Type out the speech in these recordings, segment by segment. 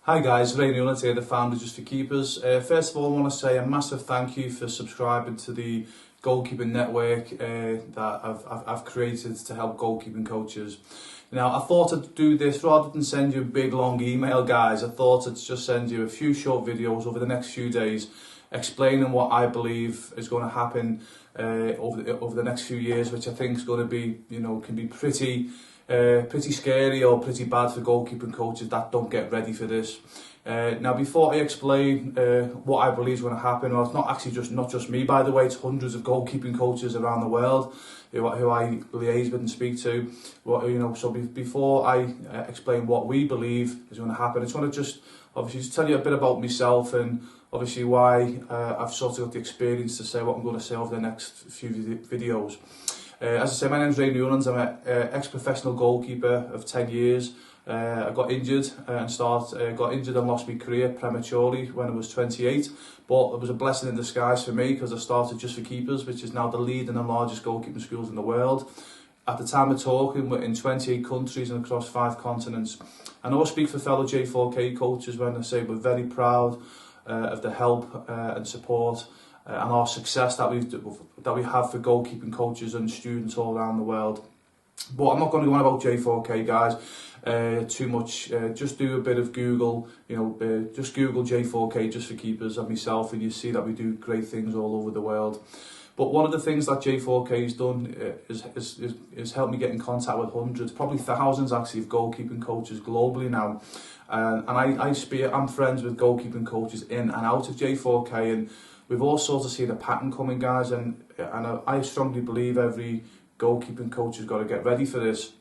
Hi guys, Ray Newland here, the founder Just for Keepers. First of all, I want to say a massive thank you for subscribing to the goalkeeping network that I've created to help goalkeeping coaches. Now, I thought I'd do this rather than send you a big long email, guys. I thought I'd just send you a few short videos over the next few days explaining what I believe is going to happen over the next few years, which I think is going to be, can be pretty scary or pretty bad for goalkeeping coaches that don't get ready for this. Now, before I explain what I believe is going to happen, well, it's not actually not just me, by the way, it's hundreds of goalkeeping coaches around the world who I liaise with and speak to. So before I explain what we believe is going to happen, I just want to obviously tell you a bit about myself and obviously why I've sort of got the experience to say what I'm going to say over the next few videos. As I say, my name is Ray Newlands. I'm an ex-professional goalkeeper of 10 years. I got injured and lost my career prematurely when I was 28. But it was a blessing in disguise for me because I started Just for Keepers, which is now the leading and largest goalkeeping schools in the world. At the time of talking, we're in 28 countries and across 5 continents. And I always speak for fellow J4K coaches when I say we're very proud of the help and support and our success that we have for goalkeeping coaches and students all around the world. But I'm not going to go on about J4K, guys, too much. Just do a bit of Google, just Google J4K Just for Keepers and myself, and you see that we do great things all over the world. But one of the things that J4K has done is helped me get in contact with hundreds, probably thousands actually, of goalkeeping coaches globally now. And I'm friends with goalkeeping coaches in and out of J4K, and we've all sort of seen a pattern coming, guys, and I strongly believe every goalkeeping coach has got to get ready for this.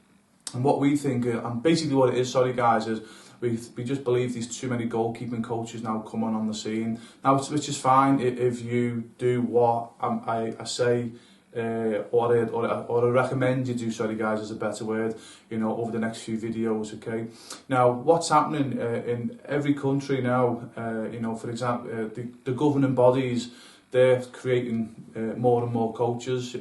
And what we think, and basically what it is, sorry guys, is we just believe there's too many goalkeeping coaches now coming on the scene. Now, which is fine if you do what I say, or I recommend you do, sorry guys, is a better word, over the next few videos, okay? Now, what's happening in every country now, for example, the governing bodies, they're creating more and more coaches,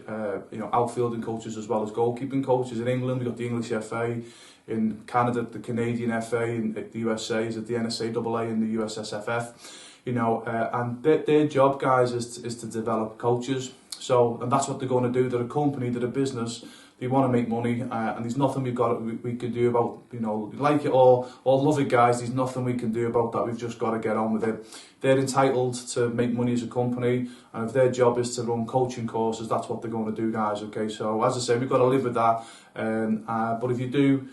outfielding coaches as well as goalkeeping coaches. In England, we've got the English FA. In Canada, the Canadian FA. In the USA, is at the NSAAA and the USSFF. And their job, guys, is to develop coaches. So, and that's what they're going to do. They're a company, they're a business. They want to make money, and there's nothing we can do about, like it or love it, guys. There's nothing we can do about that. We've just got to get on with it. They're entitled to make money as a company, and if their job is to run coaching courses, that's what they're going to do, guys. Okay, so as I say, we've got to live with that. But if you do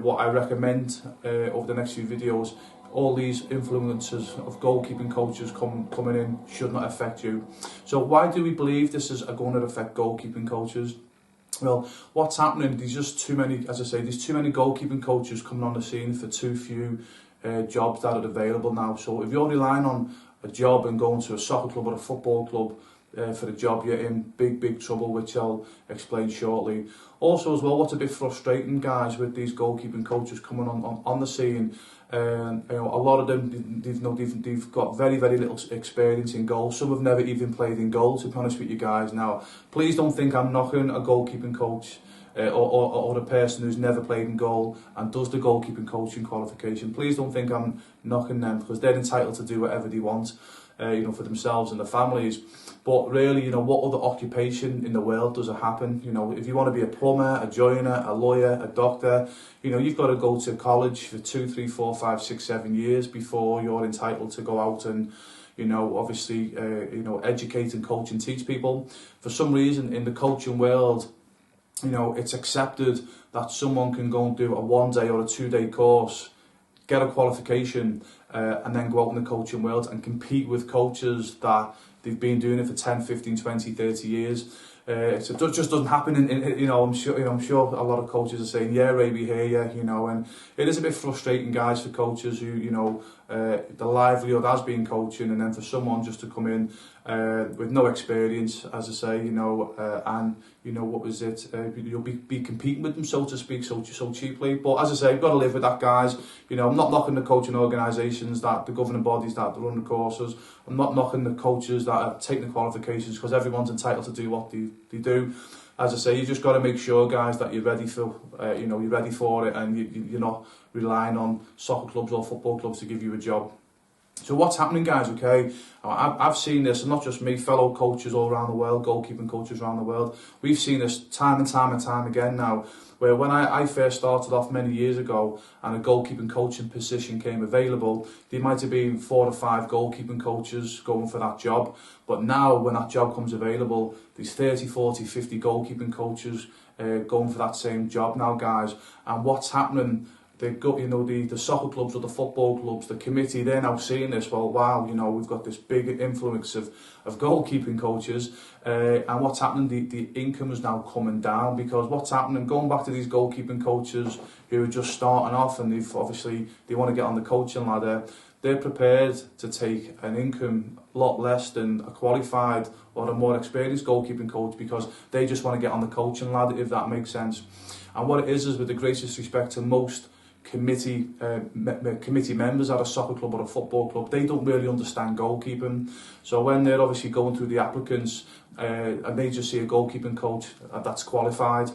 what I recommend over the next few videos, all these influences of goalkeeping coaches coming in should not affect you. So why do we believe this is going to affect goalkeeping coaches? Well, what's happening, there's just too many, as I say, there's too many goalkeeping coaches coming on the scene for too few jobs that are available now. So if you're relying on a job and going to a soccer club or a football club for the job, you're in big trouble, which I'll explain shortly. Also as well, what's a bit frustrating, guys, with these goalkeeping coaches coming on the scene, a lot of them, they've got very little experience in goal. Some have never even played in goal, to be honest with you guys. Now, please don't think I'm knocking a goalkeeping coach or a person who's never played in goal and does the goalkeeping coaching qualification. Please don't think I'm knocking them, because they're entitled to do whatever they want, for themselves and their families. But really, what other occupation in the world does it happen? If you want to be a plumber, a joiner, a lawyer, a doctor, you've got to go to college for 2, 3, 4, 5, 6, 7 years before you're entitled to go out and, obviously, educate and coach and teach people. For some reason, in the coaching world, it's accepted that someone can go and do a 1-day or a 2-day course, get a qualification, and then go out in the coaching world and compete with coaches that they've been doing it for 10, 15, 20, 30 years. So it just doesn't happen. I'm sure a lot of coaches are saying, yeah, Ray, we hear you, and it is a bit frustrating, guys, for coaches who, the livelihood has been coaching, and then for someone just to come in with no experience, as I say, and what was it? You'll be competing with them, so to speak, so cheaply. But as I say, you've got to live with that, guys. I'm not knocking the coaching organisations, that the governing bodies that run the courses. I'm not knocking the coaches that are taking the qualifications, because everyone's entitled to do what they do. As I say, you just got to make sure, guys, that you're ready for, you're ready for it, and you're not relying on soccer clubs or football clubs to give you a job. So what's happening, guys, okay? I've seen this, and not just me, fellow coaches all around the world, goalkeeping coaches around the world. We've seen this time and time and time again now, where when I first started off many years ago and a goalkeeping coaching position came available, there might have been 4 or 5 goalkeeping coaches going for that job. But now when that job comes available, there's 30, 40, 50 goalkeeping coaches going for that same job now, guys. And what's happening? The soccer clubs or the football clubs, the committee, they're now seeing this. Well, wow, we've got this big influx of goalkeeping coaches, and what's happening? The income is now coming down, because what's happening? Going back to these goalkeeping coaches who are just starting off, and they want to get on the coaching ladder. They're prepared to take an income a lot less than a qualified or a more experienced goalkeeping coach, because they just want to get on the coaching ladder, if that makes sense. And what it is with the greatest respect to most committee members at a soccer club or a football club, they don't really understand goalkeeping. So when they're obviously going through the applicants and they just see a goalkeeping coach that's qualified,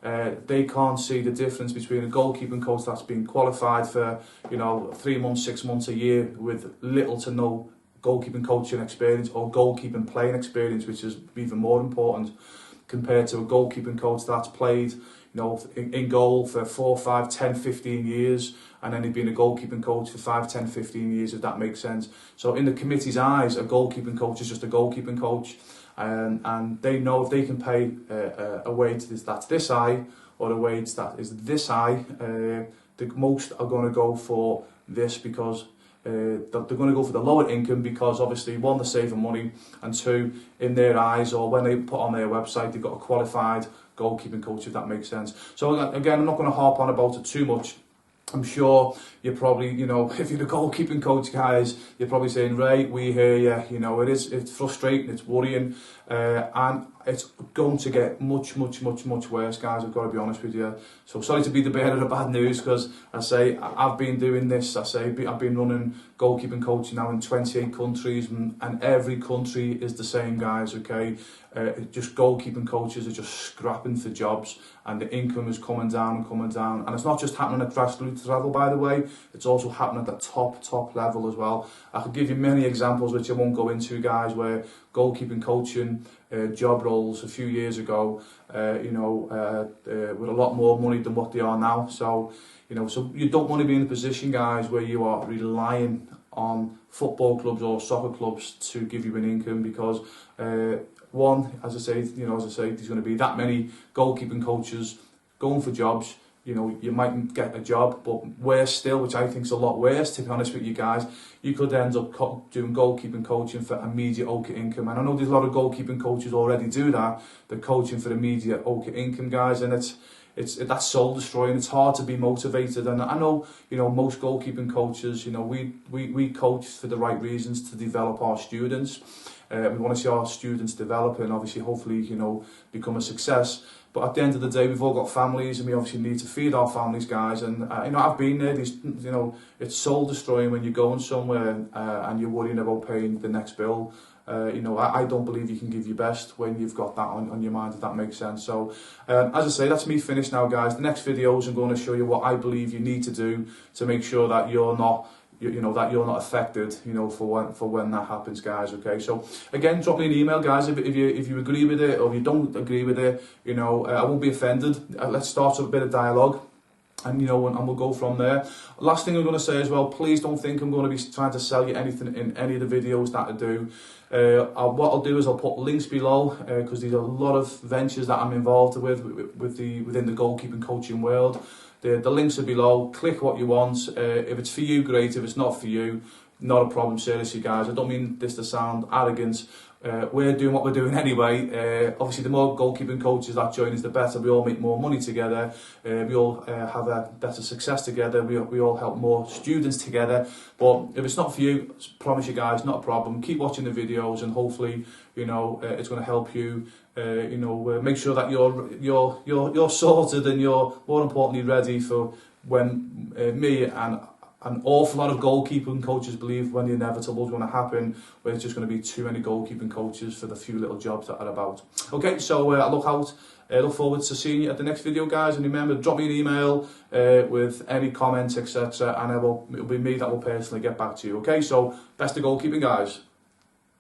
they can't see the difference between a goalkeeping coach that's been qualified for 3 months, 6 months, a year, with little to no goalkeeping coaching experience or goalkeeping playing experience, which is even more important, compared to a goalkeeping coach that's played in goal for 4, 5, 10, 15 years, and then he'd been a goalkeeping coach for 5, 10, 15 years, if that makes sense. So in the committee's eyes, a goalkeeping coach is just a goalkeeping coach, and they know if they can pay a wage that's this high, or a wage that is this high, the most are going to go for this, because they're going to go for the lower income, because obviously, 1, they're saving money, and 2, in their eyes, or when they put on their website, they've got a qualified goalkeeping coach, if that makes sense. So again, I'm not going to harp on about it too much. I'm sure you're probably, if you're the goalkeeping coach, guys, you're probably saying, Ray, we hear you, it's frustrating, it's worrying, and it's going to get much, much, much, much worse, guys, I've got to be honest with you. So sorry to be the bearer of bad news, because I've been doing this, I've been running goalkeeping coaching now in 28 countries, and every country is the same, guys, okay? Just goalkeeping coaches are just scrapping for jobs, and the income is coming down and coming down. And it's not just happening at grassroots level, by the way, it's also happening at the top level as well. I could give you many examples, which I won't go into, guys, where goalkeeping coaching job roles a few years ago, with a lot more money than what they are now. So, so you don't want to be in a position, guys, where you are relying on football clubs or soccer clubs to give you an income, because one, as I say, there's going to be that many goalkeeping coaches going for jobs. You might get a job, but worse still, which I think is a lot worse, to be honest with you guys, you could end up doing goalkeeping coaching for a mediocre income. And I know there's a lot of goalkeeping coaches already do that. They're coaching for a mediocre income, guys, and that's soul destroying. It's hard to be motivated, and I know most goalkeeping coaches, we coach for the right reasons, to develop our students. We want to see our students develop and obviously hopefully become a success. But at the end of the day, we've all got families, and we obviously need to feed our families, guys. And I've been there. It's soul destroying when you're going somewhere and you're worrying about paying the next bill. I don't believe you can give your best when you've got that on your mind, if that makes sense. So, as I say, that's me finished now, guys. The next videos, I'm going to show you what I believe you need to do to make sure that you're not affected, for when that happens, guys. Okay, so again, drop me an email, guys, if you agree with it, or if you don't agree with it. I won't be offended. Let's start a bit of dialogue, and and we'll go from there. Last thing I'm going to say as well, please don't think I'm going to be trying to sell you anything in any of the videos that I do. What I'll do is I'll put links below, because there's a lot of ventures that I'm involved within the goalkeeping coaching world. The links are below. Click what you want. If it's for you, great. If it's not for you, not a problem. Seriously, guys, I don't mean this to sound arrogant. We're doing what we're doing anyway. Obviously, the more goalkeeping coaches that join us, the better. We all make more money together. We all have a better success together. We all help more students together. But if it's not for you, I promise you guys, not a problem. Keep watching the videos, and hopefully, it's going to help you. Make sure that you're sorted, and you're more importantly ready for when me and an awful lot of goalkeeping coaches believe when the inevitable is going to happen, where it's just going to be too many goalkeeping coaches for the few little jobs that are about. Okay, so I look forward to seeing you at the next video, guys. And remember, drop me an email with any comments, etc. And it'll be me that will personally get back to you. Okay, so best of goalkeeping, guys.